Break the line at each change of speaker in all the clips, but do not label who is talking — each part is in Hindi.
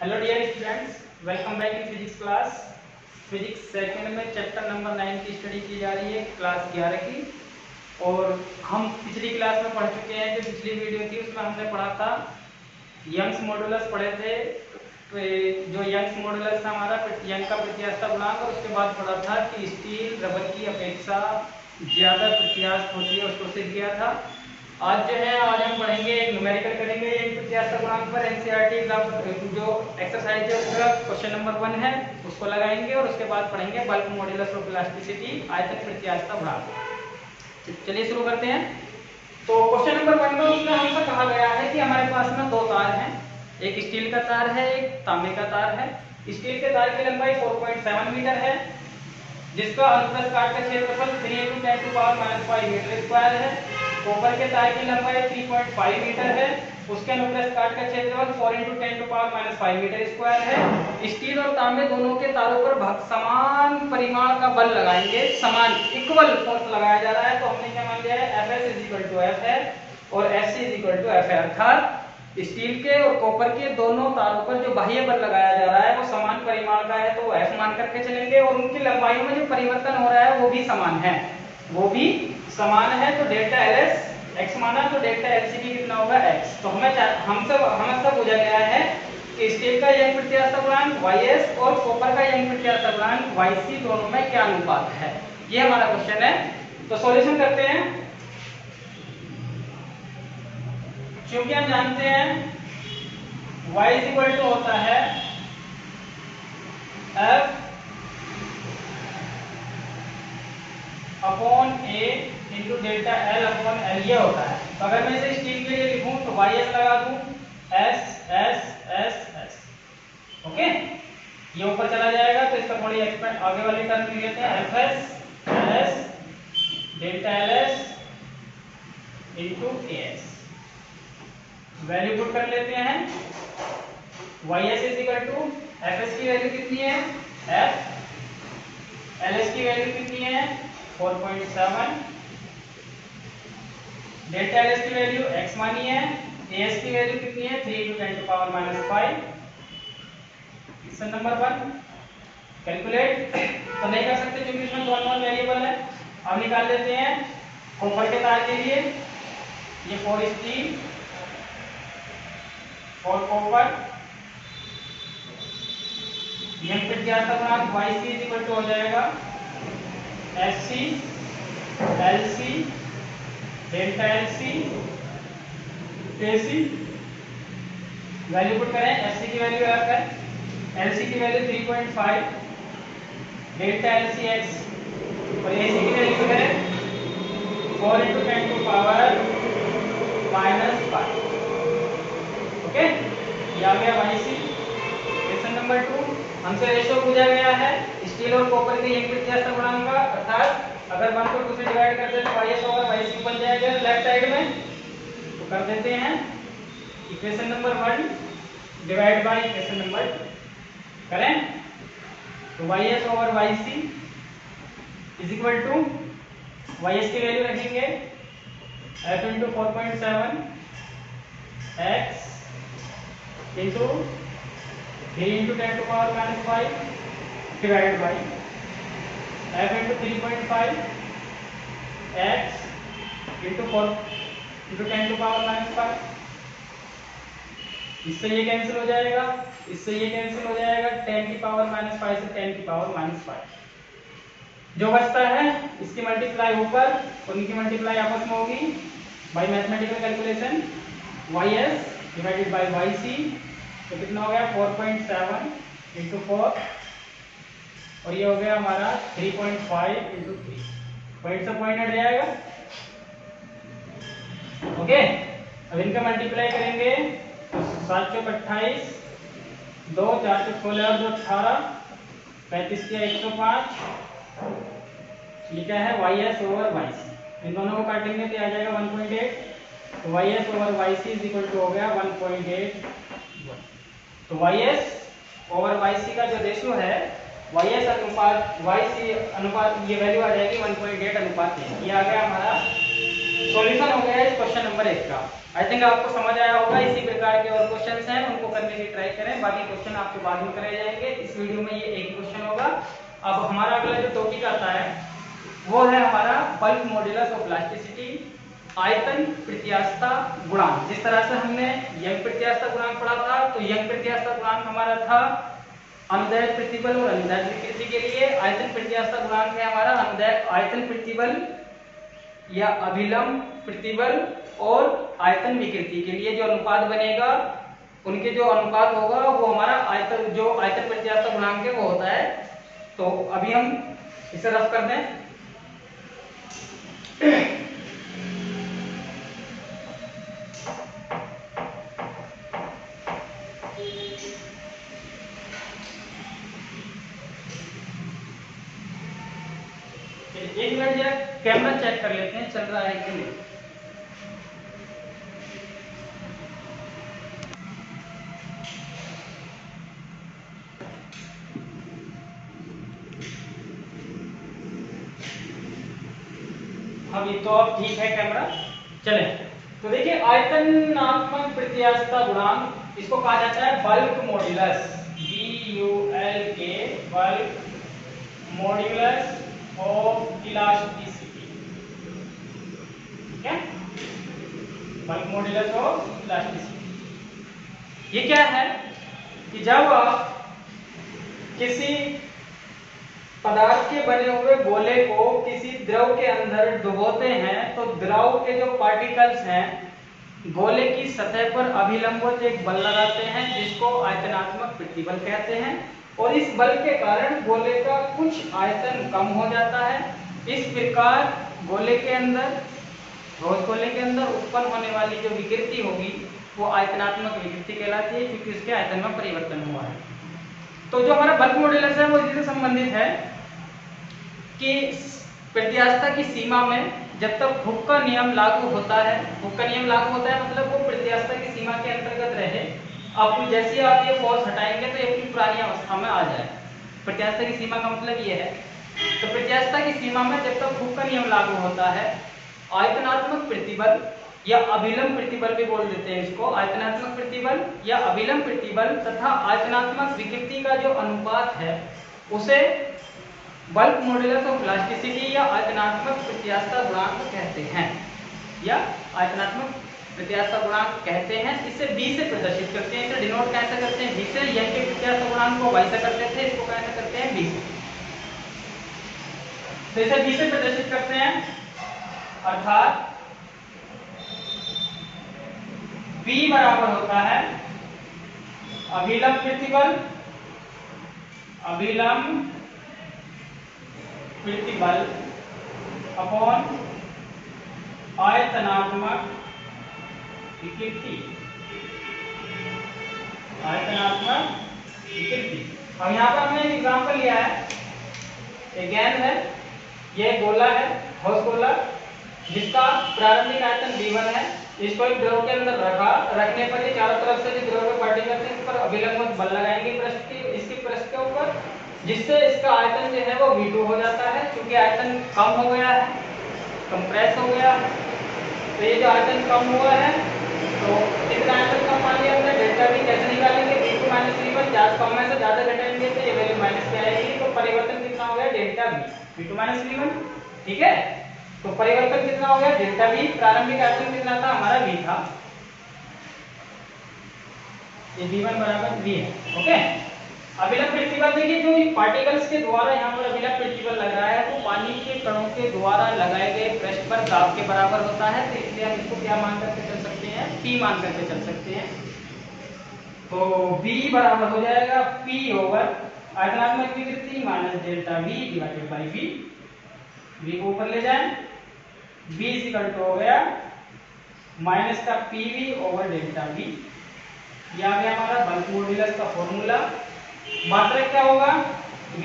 Hello dear students, welcome back in physics class. Physics second में चैप्टर नंबर 9 की स्टडी की जा रही है, क्लास 11 की। और हम पिछली क्लास में पढ़ चुके हैं। जो पिछली वीडियो थी उसमें हमने पढ़ा था यंग्स मॉडुलस पढ़े थे। तो जो यंग्स मॉडुलस था हमारा यंग का प्रत्यास्थ गुणांक, और उसके बाद पढ़ा था कि स्टील रबर की अपेक्षा ज्यादा प्रत्यास्थ होती है, उसको सिद्ध किया था। आज जो है हम पढ़ेंगे, एक न्यूमेरिकल करेंगे एक प्रत्यास्थ गुणांक पर। एनसीईआरटी एग्जाम जो एक्सरसाइज है उसका क्वेश्चन नंबर 1 है, उसको लगाएंगे और उसके बाद पढ़ेंगे बल्क मॉड्यूलस ऑफ इलास्टिसिटी, आयतन प्रत्यास्थ गुणांक। चलिए शुरू करते हैं। तो क्वेश्चन नंबर 1 में उसमें हमसे कहा गया है कि हमारे पास में दो तार हैं, एक स्टील का तार है, एक तांबे का तार है। स्टील के तार की लंबाई 4.7 मीटर है, जिसका अनुप्रस्थ काट का क्षेत्रफल 3 × 10⁻⁵ मीटर स्क्वायर है। कॉपर के तार की लंबाई 3.5 मीटर है, उसके अनुप्रस्थ काट का क्षेत्रफल 4 × 10⁻⁵ मीटर स्क्वायर है। स्टील और तांबे दोनों के तारों पर समान परिमाण का बल लगाएंगे, समान इक्वल फोर्स लगाया जा रहा है। तो हमने क्या मान लिया है, Fs = F है और Fc = F है। अर्थात स्टील के और कॉपर के दोनों तारों पर जो बाह्य बल लगाया जा रहा है वो समान परिमाण का है, तो वो F मान करके चलेंगे। और उनकी लंबाइयों में जो परिवर्तन हो रहा है वो भी समान है, वो भी समान है। तो डेल्टा LS x माना तो डेल्टा LC भी कितना होगा, x। तो हमसे पूछा गया है कि स्टील का यंग प्रत्यास्थ गुणांक YS और कॉपर का यंग प्रत्यास्थ गुणांक YC दोनों में क्या अनुपात है, ये हमारा क्वेश्चन है। तो सॉल्यूशन करते हैं। क्योंकि हम जानते हैं y = होता है F/A × डेल्टा L/L, ये होता है। तो अगर मैं इसे स्टील के लिए लिखूं तो YS लगा दूं S S S S, okay. ये ऊपर चला जाएगा तो इसका थोड़ी एक्सपेंड आगे वाली टर्म लिख लेते हैं, FS LS delta LS × AS। Value put कर लेते हैं। YS = FS की वैल्यू कितनी है, F। LS की वैल्यू कितनी है, 4.7। डेल्टा LS की वैल्यू x मानी है। AS की वैल्यू कितनी है, 3 × 10⁻⁵। क्वेश्चन नंबर 1 कैलकुलेट तो नहीं कर सकते क्योंकि इसमें दो अननोन वेरिएबल है। अब निकाल लेते हैं कॉपर के तार के लिए। ये 4 स्टील 4 कॉपर, यंग प्रत्यास्थ गुणांक YC = हो जाएगा FC LC delta LC AC। Value put करें, FC की वैल्यू F है, LC की वैल्यू 3.5, डेल्टा LC x और AC की वैल्यू है 4 × 10⁻⁵। ओके, ये आ गया YC। क्वेश्चन नंबर 2 हमसे रेशियो पूछा गया है स्टील और कॉपर के यंग प्रत्यास्थ गुणांक का। अर्थात अगर 1 को 2 से डिवाइड कर दें तो YS और YC बन जाएगा लेफ्ट साइड में। तो कर देते हैं equation number 1 divide by equation number 2 करें। तो YS और YC = YS की वैल्यू रखेंगे F × 4.7 x × 3 × 10⁻⁵ divided by F × 3.5 x × 4 × 10⁻⁵। इससे ये कैंसिल हो जाएगा, इससे ये कैंसिल हो जाएगा, 10⁻⁵ से 10⁻⁵। जो बचता है इसकी मल्टीप्लाई ऊपर और इनकी मल्टीप्लाई आपस में होगी bye mathematical calculation. YS divided by YC तो कितना हो गया, 4.7 × 4 और ये हो गया हमारा 3.5 × 3। पॉइंट से पॉइंट हट जाएगा, ओके। अब इनका मल्टीप्लाई करेंगे तो 7 × 28, 2 4 × 16 और 2 18, 35 × 105। ये क्या है, YS और YC। इन दोनों को काटेंगे तो आ जाएगा 1.8। तो YS और YC = हो गया 1.8। तो YS और YC का जो रेशियो है, YS अनुपात YC अनुपात, ये वैल्यू आ जाएगी 1.8 अनुपात 3। ये आ गया हमारा सॉल्यूशन हो गया इस क्वेश्चन नंबर 1 का। आई थिंक आपको समझ आया होगा। इसी प्रकार के और क्वेश्चंस हैं, उनको करने की ट्राई करें। बाकी क्वेश्चन आपको बाद में कराए जाएंगे। इस वीडियो में ये एक क्वेश्चन होगा। अब हमारा अगला जो टॉपिक आता है वो है हमारा बल्क मॉड्यूलस ऑफ इलास्टिसिटी, आयतन प्रत्यास्थता गुणांक। जिस तरह से हमने यंग प्रत्यास्थता गुणांक पढ़ा था, तो यंग प्रत्यास्थता गुणांक हमारा था अनुदैर्ध्य प्रतिबल और अनुदैर्ध्य विकृति के लिए। आयतन प्रत्यास्थता गुणांक है हमारा अनुदैर्ध्य आयतन प्रतिबल या अभिलंब प्रतिबल और आयतन विकृति के लिए जो अनुपात बनेगा, उनके जो अनुपात होगा वो हमारा आयतन, जो आयतन प्रत्यास्थता गुणांक है वो होता है। तो अभी हम इसे रफ कर दें। एक मिनट जरा कैमरा चेक कर लेते हैं चल रहा है कि नहीं। अभी तो अब ठीक है कैमरा। चले तो देखिए, आयतनात्मक प्रत्यास्थता गुणांक इसको कहा जाता है bulk modulus, BULK, bulk modulus of elasticity. क्या बल्क मॉड्यूलस ऑफ इलास्टिसिटी? ये क्या है कि जब आप किसी पदार्थ के बने हुए गोले को किसी द्रव के अंदर डुबोते हैं तो द्रव के जो पार्टिकल्स हैं गोले की सतह पर अभिलंबवत एक बल लगाते हैं जिसको आयतनात्मक प्रतिबल कहते हैं। और इस बल के कारण गोले का कुछ आयतन कम हो जाता है। इस प्रकार गोले के अंदर, ठोस गोले के अंदर उत्पन्न होने वाली जो विकृति होगी वो आयतनात्मक विकृति कहलाती है, क्योंकि उसके आयतन में परिवर्तन हुआ है। तो जो हमारा बल्क मॉड्यूलस है वो इससे संबंधित है कि प्रत्यास्थता की सीमा में जब तक हुक का नियम लागू होता है, हुक का नियम लागू होता है मतलब वो प्रत्यास्थता की सीमा के अंतर्गत रहे। अब जैसे आप ये फोर्स हटाएंगे तो ये अपनी पुरानी अवस्था में आ जाए। प्रत्यास्थता की सीमा का मतलब ये है। तो प्रत्यास्थता की सीमा में जब तक हुक का नियम लागू होता है, आयतनात्मक प्रतिबल या अभिलंब प्रतिबल भी बोल देते हैं इसको, आयतनात्मक प्रतिबल या अभिलंब प्रतिबल तथा आयतनात्मक विकृति का जो अनुपात है उसे बल्क मॉड्यूलस ऑफ इलास्टिसिटी या आयतनात्मक प्रत्यास्थता गुणांक कहते हैं, या आयतनात्मक प्रत्यास्थता गुणांक कहते हैं। इसे B से प्रदर्शित करते हैं। इसे डिनोट कैसे करते हैं? B से। यंग के प्रत्यास्थता गुणांक को Y से करते थे, इसको कैसे करते हैं? B से। तो इसे B से प्रदर्शित करते हैं, अर्थात V बराबर होता है अभिलंब प्रतिबल, अभिलंब प्रतिबल अपॉन आयतनात्मक विकृति, आयतनात्मक विकृति। अब यहाँ पर हमने एक एग्जांपल लिया है। एक गेंद है, ये गोला है, ठोस गोला, जिसका प्रारंभिक आयतन V1 है। इसको एक द्रव के अंदर रखने पर ये चारों तरफ से जो द्रव के पार्टिकल्स हैं इस पर अभिलंबवत बल लगाएंगे इसके पृष्ठ के ऊपर, जिससे इसका आयतन जो है वो V2 हो जाता है। क्योंकि आयतन कम हो गया है, कंप्रेस हो गया, तो ये जो आयतन कम हुआ है तो कितना आयतन कम मान लिया हमने, डेल्टा V कैसे निकालेंगे? V2 माइनस V1, ज्यादा कम में से ज्यादा घटाएंगे तो ये वैल्यू माइनस में आएगी। तो परिवर्तन कितना हो गया? Delta V, V2 minus V1। ठीक है, तो परिवर्तन कितना हो गया? Delta V। प्रारंभिक आयतन कितना था? हमारा V था, ये V1 बराबर V है। ओके, अभिलंब प्रतिबल देखिए, जो पार्टिकल्स के द्वारा यहाँ पर अभिलंब प्रतिबल लग रहा है वो पानी के कणों के द्वारा लगाए गए पृष्ठ पर दाब के बराबर होता है। तो इसलिए हम इसको क्या मान करके चल सकते हैं? P मान करके चल सकते हैं। तो V बराबर हो जाएगा P ओवर आयतनात्मक विकृति minus delta V divided by V। V को ऊपर ले जाएं, V इक्वल टू हो गया माइनस का PV ओवर डेल्टा V। ये आ गया हमारा बल्क मॉड्यूलस का फॉर्मूला। मात्रक क्या होगा? V,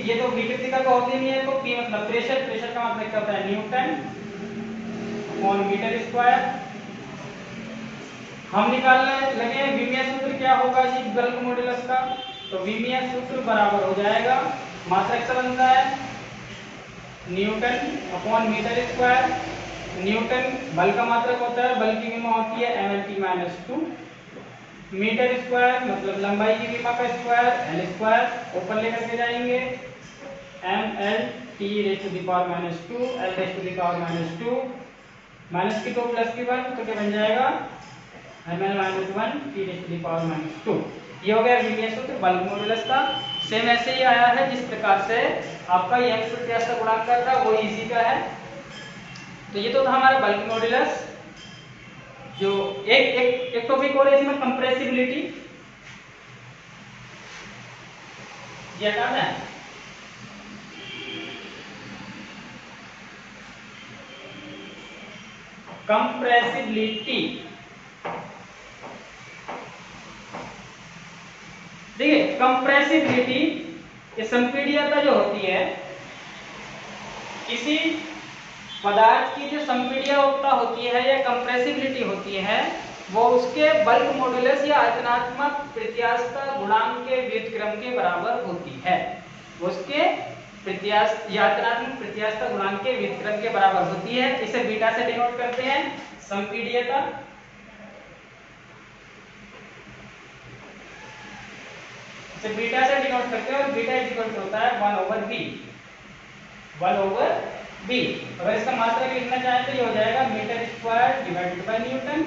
ये तो विकृति का तो होती नहीं है, तो P मतलब प्रेशर, प्रेशर का मतलब क्या होता है? Newton upon metre square. हम निकालने लगे विमीय सूत्र क्या होगा जी बल्क मॉड्यूलस का? तो विमीय सूत्र बराबर हो जाएगा, मात्रक से बनता है newton upon metre square newton बल का मात्रक होता है, बल की विमा होती है mlt-2। मीटर स्क्वायर मतलब लंबाई की विमा का स्क्वायर l स्क्वायर, ऊपर लेकर के जाएंगे mlt -2 l-2 माइनस की 2 प्लस की 1 तो क्या बन जाएगा ml-1 t-2। ये हो गया विमीय सूत्र बल्क मॉडुलस का। सेम ऐसे ही आया है जिस प्रकार से आपका यंग प्रत्यास्थ गुणांक का था वो इसी का है। तो ये तो था हमारा बल्क मॉडुलस। जो एक टॉपिक और है इसमें कंप्रेसिबिलिटी, ये क्या है कंप्रेसिबिलिटी। देखिए कंप्रेसिबिलिटी ये संपीड्यता जो होती है किसी पदार्थ की, जो संपीड्यता होती है या कंप्रेसिबिलिटी होती है वो उसके बल्क मॉडुलस या आयतनात्मक प्रत्यास्थ गुणांक के व्युत्क्रम के बराबर होती है। उसके आयतनात्मक प्रत्यास्थ गुणांक के व्युत्क्रम के बराबर होती है। इसे बीटा से डिनोट करते हैं संपीड्यता। इसे बीटा से डिनोट करते हैं और बीटा इज इक्वल टू होता है 1/b। अगर इसका मात्रक लिखना चाहें तो ये हो जाएगा metre square divided by newton.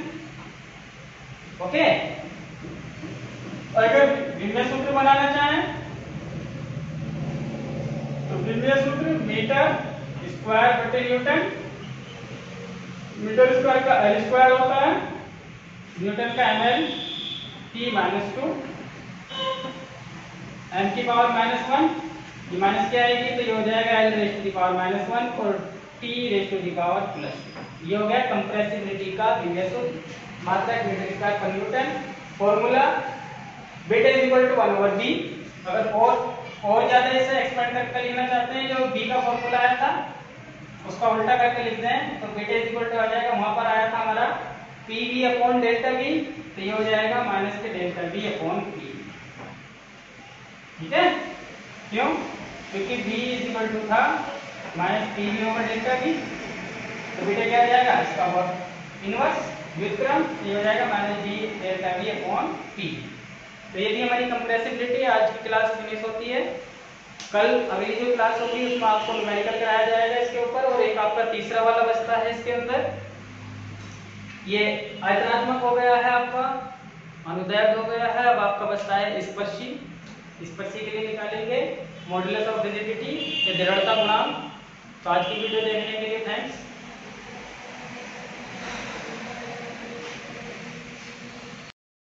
Okay, और अगर विमीय सूत्र बनाना चाहें तो विमीय सूत्र मीटर स्क्वायर बटे न्यूटन। मीटर स्क्वायर का l स्क्वायर होता है, न्यूटन का ml t-2 m की पावर -1, ये माइनस क्या आएगी तो ये हो जाएगा l⁻⁻1 और t⁻²। ये हो गया कंप्रेसिबिलिटी का विमीय सूत्र, मात्रक मीटर स्क्वायर पर newton. Formula beta is equal to 1/b। अगर और ज्यादा इसे एक्सपेंड करके लिखना चाहते हैं, जो b का फॉर्मूला आया था उसका उल्टा करके लिख दें तो बीटा इज इक्वल टू आ जाएगा, वहां पर आया था हमारा pv/Δv, तो ये हो जाएगा माइनस के Δv/p। ठीक है, क्यों? क्योंकि b इज इक्वल टू था माइनस pv/Δv, तो बीटा क्या आ जाएगा इसका इनवर्स व्युत्क्रम, ये हो जाएगा माइनस b/Δv/p। तो ये थी हमारी कंप्रेसिबिलिटी। आज की क्लास फिनिश होती है। कल अगली जो क्लास होगी उसमें आपको न्यूमेरिकल कराया जाएगा इसके ऊपर, और एक आपका तीसरा वाला बचता है इसके अंदर। ये आयतनात्मक हो गया है आपका, अनुदैर्ध्य हो गया है। अब आपका बचता है स्पर्शी। स्पर्शी के लिए निकालेंगे मॉडुलस ऑफ रिजिडिटी या दृढ़ता गुणांक। तो आज की वीडियो देखने के लिए थैंक्स।